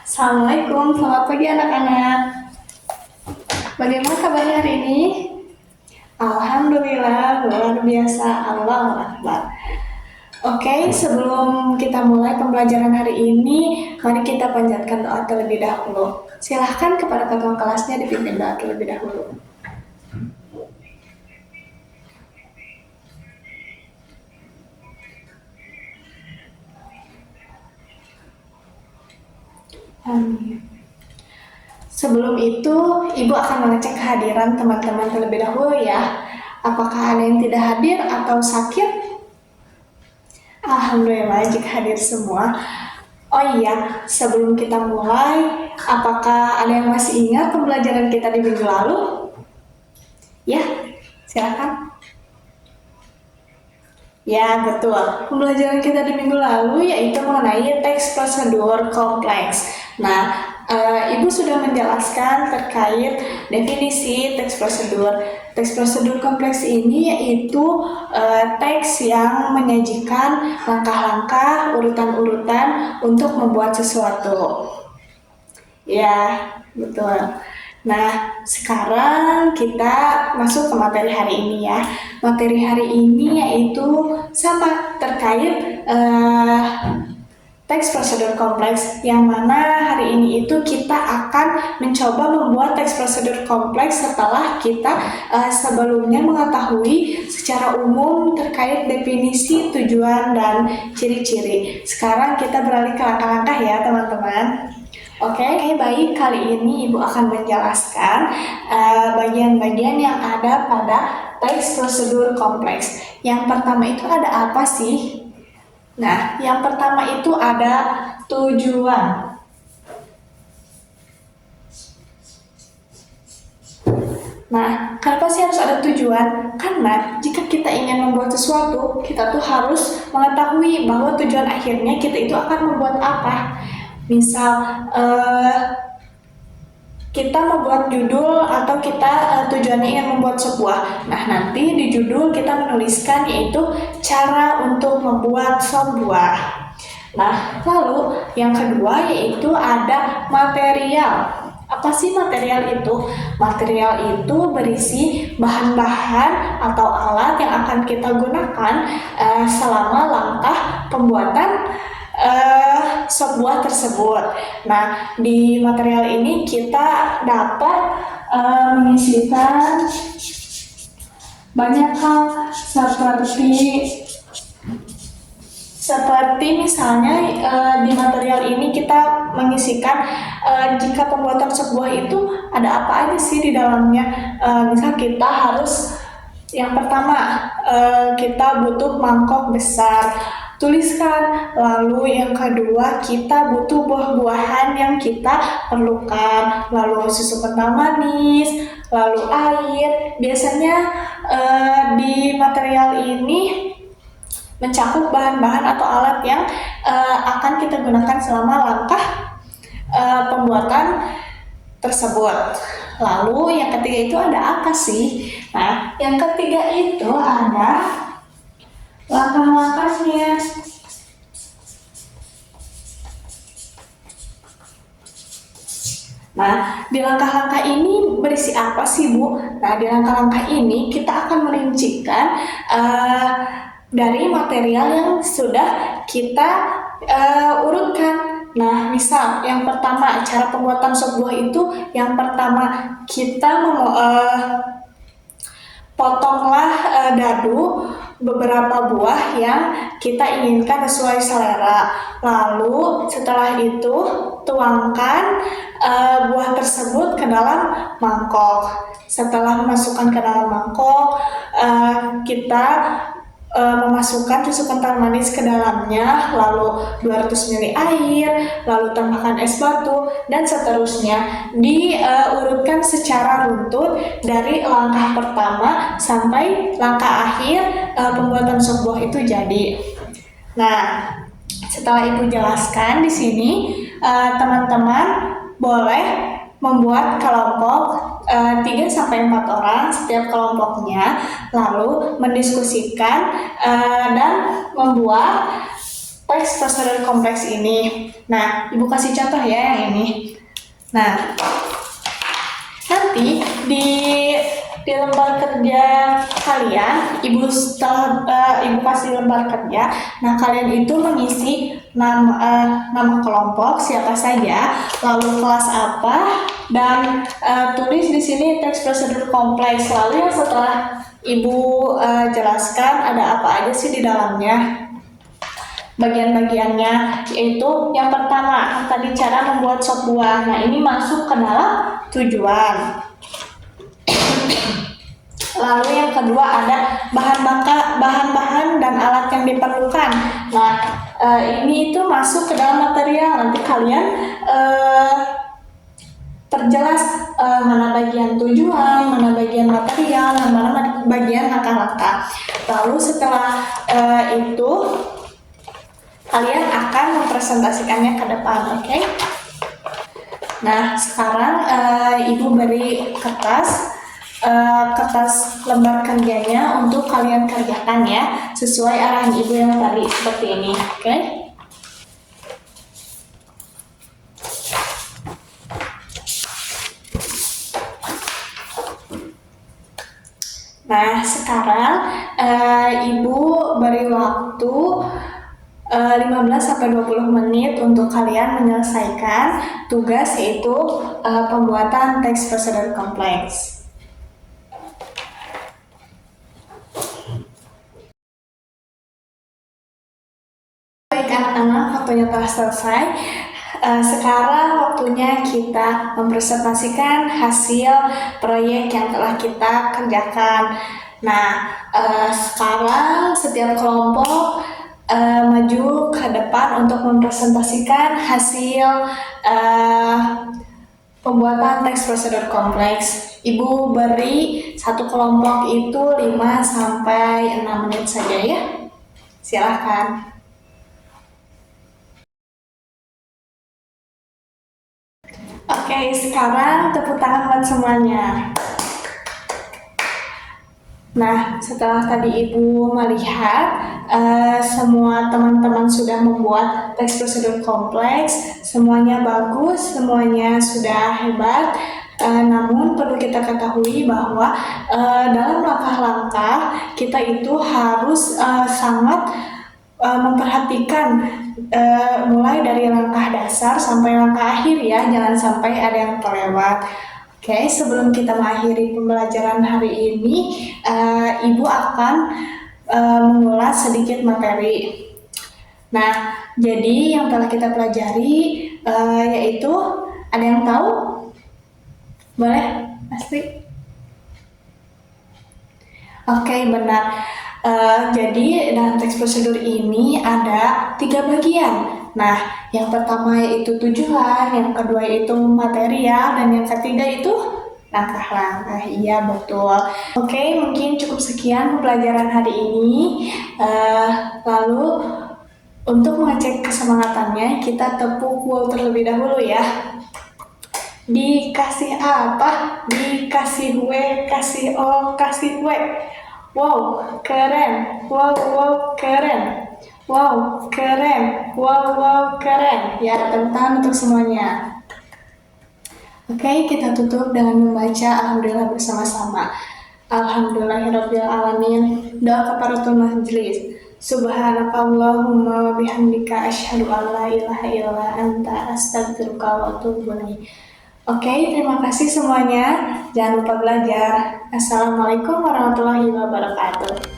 Assalamualaikum, selamat pagi anak-anak. Bagaimana kabarnya hari ini? Alhamdulillah, luar biasa, Allahu Akbar. Oke, sebelum kita mulai pembelajaran hari ini, mari kita panjatkan doa terlebih dahulu. Silahkan kepada ketua kelasnya dipimpin doa terlebih dahulu. Amin. Sebelum itu, Ibu akan mengecek kehadiran teman-teman terlebih dahulu ya. Apakah ada yang tidak hadir atau sakit? Alhamdulillah jika hadir semua. Oh iya, sebelum kita mulai, apakah ada yang masih ingat pembelajaran kita di minggu lalu? Ya, silakan. Ya, betul. Pembelajaran kita di minggu lalu yaitu mengenai teks prosedur kompleks. Nah, Ibu sudah menjelaskan terkait definisi teks prosedur. Teks prosedur kompleks ini yaitu teks yang menyajikan langkah-langkah, urutan-urutan untuk membuat sesuatu. Ya, betul. Nah, sekarang kita masuk ke materi hari ini ya. Materi hari ini yaitu sama terkait teks prosedur kompleks, yang mana hari ini itu kita akan mencoba membuat teks prosedur kompleks setelah kita sebelumnya mengetahui secara umum terkait definisi, tujuan, dan ciri-ciri. Sekarang kita beralih ke langkah-langkah ya teman-teman. Oke, baik. Kali ini Ibu akan menjelaskan bagian-bagian yang ada pada teks prosedur kompleks. Yang pertama itu ada apa sih? Nah, yang pertama itu ada tujuan. Nah, kenapa sih harus ada tujuan? Karena jika kita ingin membuat sesuatu, kita tuh harus mengetahui bahwa tujuan akhirnya kita itu akan membuat apa. Misal, kita membuat judul atau kita tujuannya ingin membuat sebuah. Nah, nanti di judul kita menuliskan yaitu cara untuk membuat sebuah. Nah, lalu yang kedua yaitu ada material. Apa sih material itu? Material itu berisi bahan-bahan atau alat yang akan kita gunakan selama langkah pembuatan sebuah tersebut. Nah, di material ini kita dapat mengisikan banyak hal seperti misalnya di material ini kita mengisikan jika pembuatan sebuah itu ada apa aja sih di dalamnya. Misal kita harus yang pertama kita butuh mangkok besar, tuliskan. Lalu yang kedua kita butuh buah-buahan yang kita perlukan, lalu susu kental manis, lalu air. Biasanya di material ini mencakup bahan-bahan atau alat yang akan kita gunakan selama langkah pembuatan tersebut. Lalu yang ketiga itu ada apa sih? Nah, yang ketiga itu ada langkah-langkahnya. Nah, di langkah-langkah ini berisi apa sih, Bu? Nah, di langkah-langkah ini kita akan merincikan dari material yang sudah kita urutkan. Nah, misal yang pertama, cara pembuatan sebuah itu yang pertama kita potonglah dadu beberapa buah yang kita inginkan sesuai selera. Lalu setelah itu tuangkan buah tersebut ke dalam mangkok. Setelah memasukkan ke dalam mangkok, kita memasukkan susu kental manis ke dalamnya, lalu 200 ml air, lalu tambahkan es batu, dan seterusnya. Diurutkan secara runtut dari langkah pertama sampai langkah akhir pembuatan sebuah itu jadi. Nah, setelah Ibu jelaskan di sini, teman-teman boleh membuat kelompok 3-4 orang setiap kelompoknya, lalu mendiskusikan dan membuat teks prosedur kompleks ini. Nah, Ibu kasih contoh ya yang ini. Nah, nanti di lembar kerja kalian, Ibu kasih lembar kerja. Nah, kalian itu mengisi nama kelompok siapa saja, lalu kelas apa, dan tulis di sini teks prosedur kompleks. Lalu yang setelah Ibu jelaskan ada apa aja sih di dalamnya, bagian-bagiannya, yaitu yang pertama tadi cara membuat sop buah. Nah, ini masuk ke dalam tujuan. Lalu yang kedua ada bahan-bahan dan alat yang diperlukan. Nah, ini itu masuk ke dalam material. Nanti kalian perjelas mana bagian tujuan, mana bagian material, dan mana bagian langkah-langkah. Lalu setelah itu kalian akan mempresentasikannya ke depan, oke? Nah, sekarang Ibu beri kertas lembar kerjanya untuk kalian kerjakan ya, sesuai arahan Ibu yang tadi seperti ini, oke? Nah, sekarang Ibu beri waktu 15-20 menit untuk kalian menyelesaikan tugas, yaitu pembuatan teks prosedur kompleks. Baik anak-anak, waktunya telah selesai. Sekarang waktunya kita mempresentasikan hasil proyek yang telah kita kerjakan. Nah, sekarang setiap kelompok maju ke depan untuk mempresentasikan hasil pembuatan teks prosedur kompleks. Ibu beri satu kelompok itu 5-6 menit saja ya. Silahkan. Oke, sekarang tepuk tangan buat semuanya. Nah, setelah tadi Ibu melihat semua teman-teman sudah membuat teks prosedur kompleks, semuanya bagus, semuanya sudah hebat. Namun perlu kita ketahui bahwa dalam langkah-langkah kita itu harus sangat memperhatikan mulai dari langkah dasar sampai langkah akhir ya, jangan sampai ada yang terlewat. Oke, sebelum kita mengakhiri pembelajaran hari ini, Ibu akan mengulas sedikit materi. Nah, jadi yang telah kita pelajari yaitu, ada yang tahu? Boleh, Astri? Oke, benar. Jadi dalam teks prosedur ini ada 3 bagian. Nah, yang pertama yaitu tujuan, yang kedua yaitu material, dan yang ketiga itu langkah-langkah. Iya, betul. Oke, mungkin cukup sekian pembelajaran hari ini. Lalu untuk mengecek kesemangatannya, kita tepuk wow terlebih dahulu ya. Dikasih apa? Dikasih W, kasih O, kasih W. Wow, keren. Wow, keren. Wow, keren. Wow, keren. Ya, tepuk tangan untuk semuanya. Oke, kita tutup dengan membaca Alhamdulillah bersama-sama. Alhamdulillahirrabbilalamin. Doa kafaratul majelis. Subhanakallahumma wa bihamdika asyhadu an la ilaha illa anta astaghfiruka wa atubu ilaik. Oke, terima kasih semuanya. Jangan lupa belajar. Assalamualaikum warahmatullahi wabarakatuh.